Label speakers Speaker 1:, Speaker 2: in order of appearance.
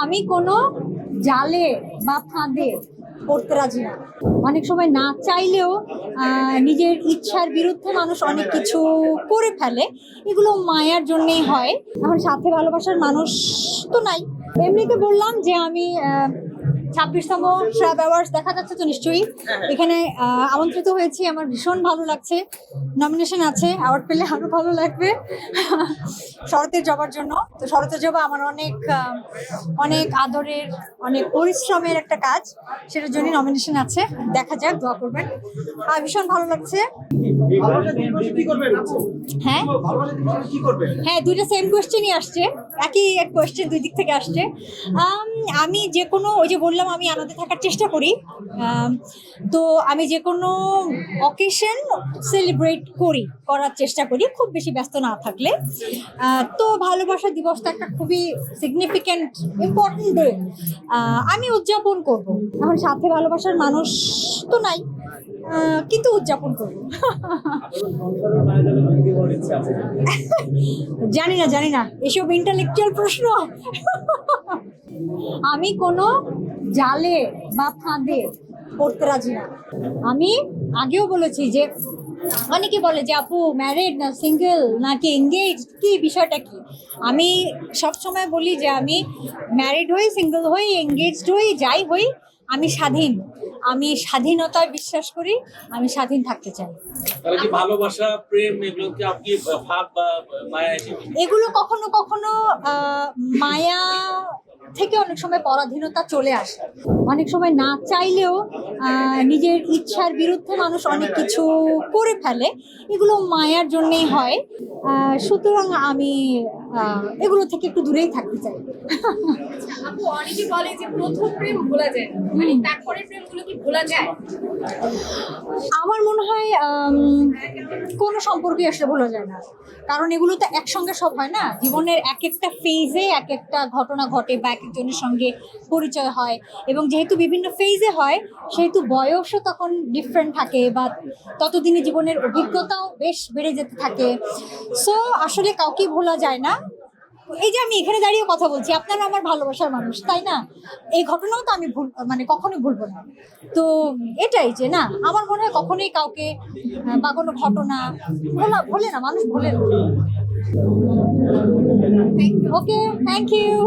Speaker 1: আমি কোনো জালে বা ফাঁদে পড়তে রাজি না। অনেক সময় না চাইলেও নিজের ইচ্ছার বিরুদ্ধে মানুষ অনেক কিছু করে ফেলে, এগুলো মায়ার জন্যেই হয়। এখন সাথে ভালোবাসার মানুষ তো নাই। এমনিতে বললাম যে আমি 26তম ট্র্যাব অ্যাওয়ার্ডস দেখা যাচ্ছে তো নিশ্চয়ই, এখানে আমন্ত্রিত হয়েছি। আমার ভীষণ ভালো লাগছে। নমিনেশন আছে, অ্যাওয়ার্ড পেলে আরো ভালো লাগবে। শরতের জবার জন্য। তো শরতের জবা আমার অনেক আদরের, অনেক পরিশ্রমের একটা কাজ, সেটার জন্য নমিনেশন আছে। দেখা যাক, দোয়া করবেন। ভীষণ ভালো লাগছে। হ্যাঁ হ্যাঁ, দুইটা সেম কোয়েশ্চেনই আসছে, একই এক কোয়েশ্চেন দুই দিক থেকে আসছে। আমি যে কোনো, ওই যে বললাম আমি আনন্দে থাকার চেষ্টা করি, তো আমি যে কোনো অকেশন সেলিব্রেট করার চেষ্টা করি, খুব বেশি ব্যস্ত না থাকলে। তো ভালোবাসা দিবসটা একটা খুবই সিগনিফিক্যান্ট ইম্পর্টেন্ট ডে, আমি উদযাপন করব। এখন সাথে ভালোবাসার মানুষ তো নাই, কিন্তু উদযাপন করবো। জানি না এসব ইন্টালেকচুয়াল প্রশ্ন। আমি কোনো জালে বা ফাঁদে পড়তে রাজি না। আমি আগেও বলেছি যে অনেকে বলে যে আপু ম্যারিড না সিঙ্গেল নাকি এঙ্গেজ, কি বিষয়টা কি? আমি সব সময় বলি যে আমি ম্যারিড হই, সিঙ্গেল হই, এঙ্গেজড হই, যাই হই, আমি স্বাধীন। আমি স্বাধীনতায় বিশ্বাস করি, আমি স্বাধীন থাকতে চাই।
Speaker 2: তাহলে কি ভালোবাসা, প্রেম এগুলো কি আপনি ভাব বা মায়া
Speaker 1: এগুলো কখনো কখনো মায়া থেকে অনেক সময় পরাধীনতা চলে আসে। অনেক সময় না চাইলেও নিজের ইচ্ছার বিরুদ্ধে মানুষ অনেক কিছু করে ফেলে, এগুলো মায়ার জন্যেই হয়। সুতরাং আমি এগুলো থেকে একটু দূরেই থাকতে চাই।
Speaker 3: আপু, অনেকে বলে যে প্রথম প্রেম ভোলা যায়, মানে তারপরে প্রেমগুলো কি ভোলা যায়?
Speaker 1: আমার মনে হয় কোনো সম্পর্কই আসলে ভোলা যায় না, কারণ এগুলো তো একসঙ্গে সব হয় না। জীবনের এক একটা ফেজে এক একটা ঘটনা ঘটে বা এক একজনের সঙ্গে পরিচয় হয়, এবং যেহেতু বিভিন্ন ফেজে হয় সেহেতু বয়সও তখন ডিফারেন্ট থাকে, বা ততদিনে জীবনের অভিজ্ঞতাও বেশ বেড়ে যেতে থাকে। সো আসলে কাউকেই ভোলা যায় না। এই যে আমি এখানে দাঁড়িয়ে কথা বলছি, আপনারা আমার ভালোবাসার মানুষ, তাই না? এই ঘটনাও তো আমি মানে কখনোই ভুলবো না। তো এটাই যে না, আমার মনে হয় কখনোই কাউকে বা কোনো ঘটনা ভোলে না, মানুষ ভোলে না। ওকে, থ্যাংক ইউ।